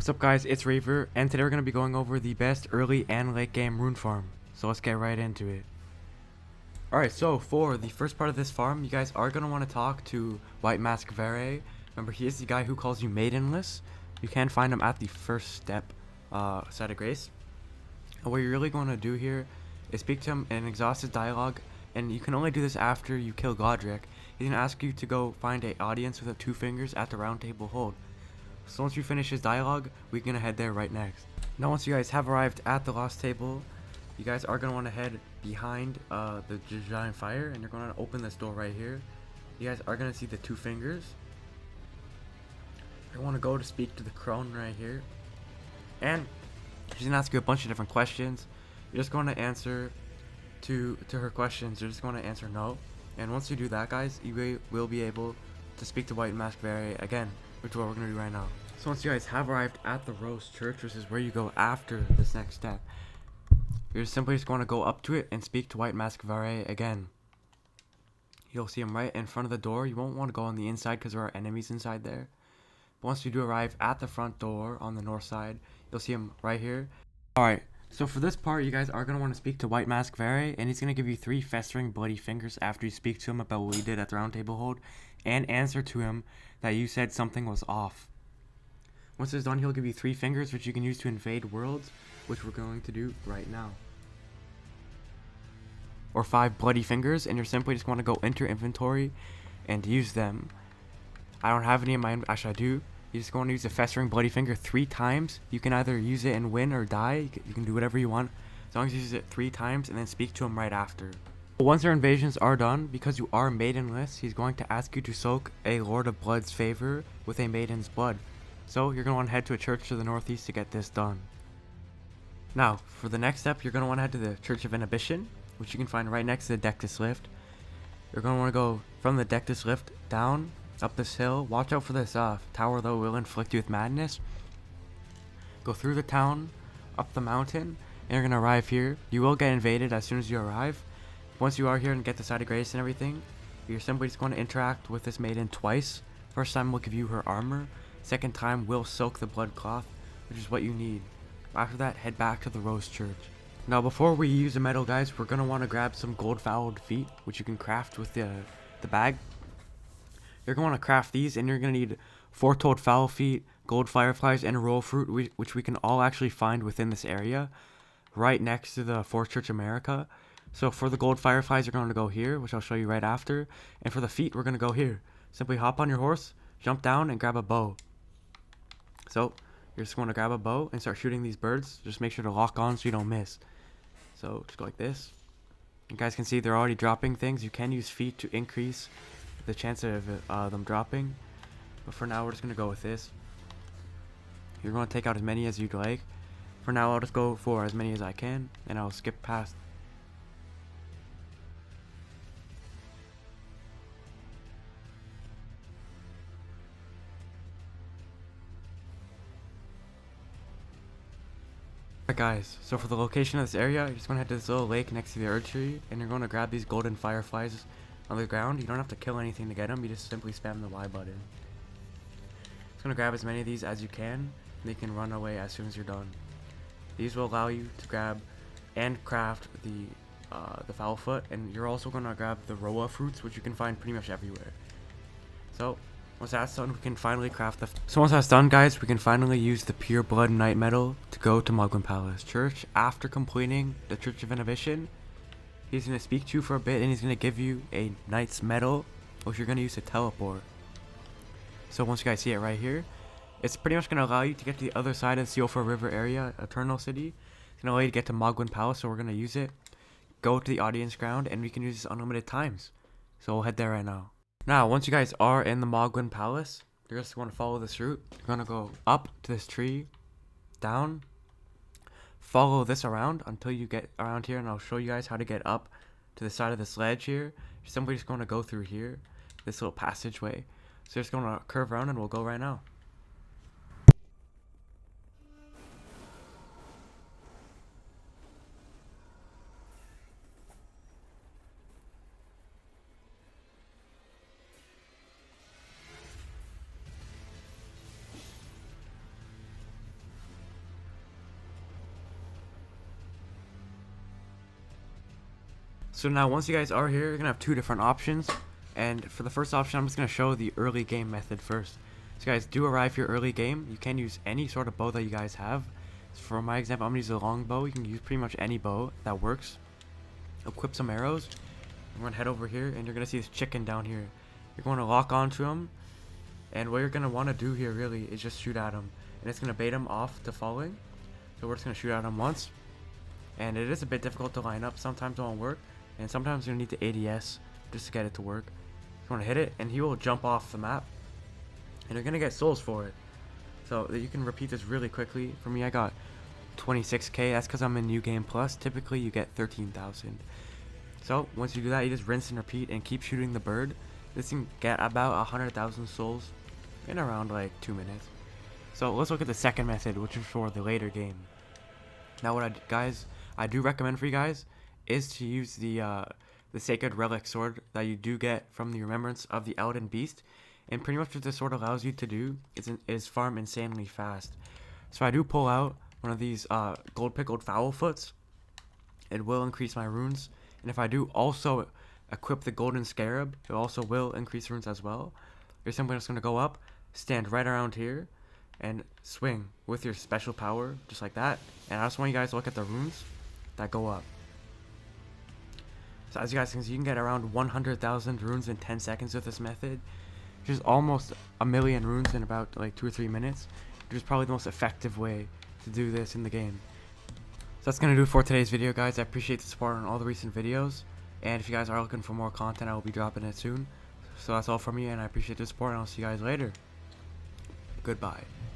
What's up guys, it's Favour, and today we're going to be going over the best early and late game rune farm. So let's get right into it. Alright, so for the first part of this farm, you guys are going to want to talk to White Mask Varre. Remember, he is the guy who calls you maidenless. You can find him at the first step side of Grace. And what you're really going to do here is speak to him and exhaust his dialogue, and you can only do this after you kill Godric. He's going to ask you to go find an audience with the 2 fingers at the Roundtable Hold. So once you finish his dialogue, we're going to head there right next. Now once you guys have arrived at the Lost Table, you guys are going to want to head behind the giant fire, and you're going to open this door right here. You guys are going to see the 2 fingers. You're going to want to go to speak to the crone right here. And she's going to ask you a bunch of different questions. You're just going to answer to her questions. You're just going to answer no. And once you do that, guys, you will be able to speak to White Mask Varre again, which is what we're going to do right now. So once you guys have arrived at the Rose Church, which is where you go after this next step, you're simply just going to go up to it and speak to White Mask Varre again. You'll see him right in front of the door. You won't want to go on the inside because there are enemies inside there. But once you do arrive at the front door on the north side, you'll see him right here. Alright, so for this part, you guys are going to want to speak to White Mask Varre, and he's going to give you 3 festering bloody fingers after you speak to him about what you did at the Roundtable Hold, and answer to him that you said something was off. Once it's done, he'll give you 3 fingers, which you can use to invade worlds, which we're going to do right now. Or 5 bloody fingers, and you're simply just going to go into your inventory and use them. I don't have any in my actually I do. You're just going to use the festering bloody finger 3 times. You can either use it and win or die. You can do whatever you want, as long as you use it 3 times and then speak to him right after. Once your invasions are done, because you are maidenless, he's going to ask you to soak a Lord of Blood's favor with a maiden's blood. So you're going to want to head to a church to the northeast to get this done. Now, for the next step, you're going to want to head to the Church of Inhibition, which you can find right next to the Dectus Lift. You're going to want to go from the Dectus Lift down, up this hill. Watch out for this tower, though, will inflict you with madness. Go through the town, up the mountain, and you're going to arrive here. You will get invaded as soon as you arrive. Once you are here and get the side of Grace and everything, you're simply just going to interact with this maiden twice. First time will give you her armor. Second time will soak the blood cloth, which is what you need. After that, head back to the Rose Church. Now before we use the metal, guys, we're going to want to grab some gold Fowled feet, which you can craft with the bag. You're going to want to craft these, and you're going to need 4-toed fowl feet, gold fireflies, and a roll fruit, which we can all actually find within this area, right next to the Fourth Church America. So for the gold fireflies, you're going to go here, which I'll show you right after. And for the feet, we're going to go here. Simply hop on your horse, jump down, and grab a bow. So you're just going to grab a bow and start shooting these birds. Just make sure to lock on so you don't miss. So just go like this. You guys can see they're already dropping things. You can use feet to increase the chance of them dropping. But for now, we're just going to go with this. You're going to take out as many as you'd like. For now, I'll just go for as many as I can, and I'll skip past. Alright guys, so for the location of this area, you're just going to head to this little lake next to the Earth Tree, and you're going to grab these golden fireflies on the ground. You don't have to kill anything to get them, you just simply spam the Y button. Just going to grab as many of these as you can, and they can run away as soon as you're done. These will allow you to grab and craft the foul foot, and you're also going to grab the Rowa fruits, which you can find pretty much everywhere. So once that's done, we can finally craft once that's done, guys, we can finally use the pure blood night metal to go to Mohgwyn Palace Church. After completing the Church of Inhibition, he's going to speak to you for a bit, and he's going to give you a knight's medal, which you're going to use to teleport. So once you guys see it right here, it's pretty much going to allow you to get to the other side of the Sealful River area, Eternal City. It's going to allow you to get to Mohgwyn Palace, so we're going to use it. Go to the audience ground, and we can use this unlimited times. So we'll head there right now. Now, once you guys are in the Mohgwyn Palace, you're just going to follow this route. You're going to go up to this tree, down, follow this around until you get around here, and I'll show you guys how to get up to the side of this ledge here. You're simply just going to go through here, this little passageway. So you're just going to curve around, and we'll go right now. So now once you guys are here, you're gonna have two different options. And for the first option, I'm just gonna show the early game method first. So guys, do arrive here early game. You can use any sort of bow that you guys have. So for my example, I'm gonna use a long bow. You can use pretty much any bow that works. Equip some arrows. We're gonna head over here, and you're gonna see this chicken down here. You're going to lock onto him, and what you're gonna want to do here really is just shoot at him, and it's gonna bait him off to falling. So we're just gonna shoot at him once, and it is a bit difficult to line up. Sometimes it won't work, and sometimes you're gonna need the ADS just to get it to work. You want to hit it, and he will jump off the map, and you're gonna get souls for it. So you can repeat this really quickly. For me, I got 26k. That's because I'm in New Game Plus. Typically, you get 13,000. So once you do that, you just rinse and repeat and keep shooting the bird. This can get about 100,000 souls in around like 2 minutes. So let's look at the second method, which is for the later game. Now, what I do recommend for you guys is to use the Sacred Relic Sword that you do get from the Remembrance of the Elden Beast. And pretty much what this sword allows you to do is farm insanely fast. So I do pull out one of these gold pickled foul foots. It will increase my runes. And if I do also equip the golden scarab, it also will increase runes as well. You're simply just going to go up, stand right around here, and swing with your special power, just like that. And I just want you guys to look at the runes that go up. So as you guys can see, you can get around 100,000 runes in 10 seconds with this method, which is almost a million runes in about like 2 or 3 minutes, which is probably the most effective way to do this in the game. So that's going to do it for today's video, guys. I appreciate the support on all the recent videos, and if you guys are looking for more content, I will be dropping it soon. So that's all from me, and I appreciate the support, and I'll see you guys later. Goodbye.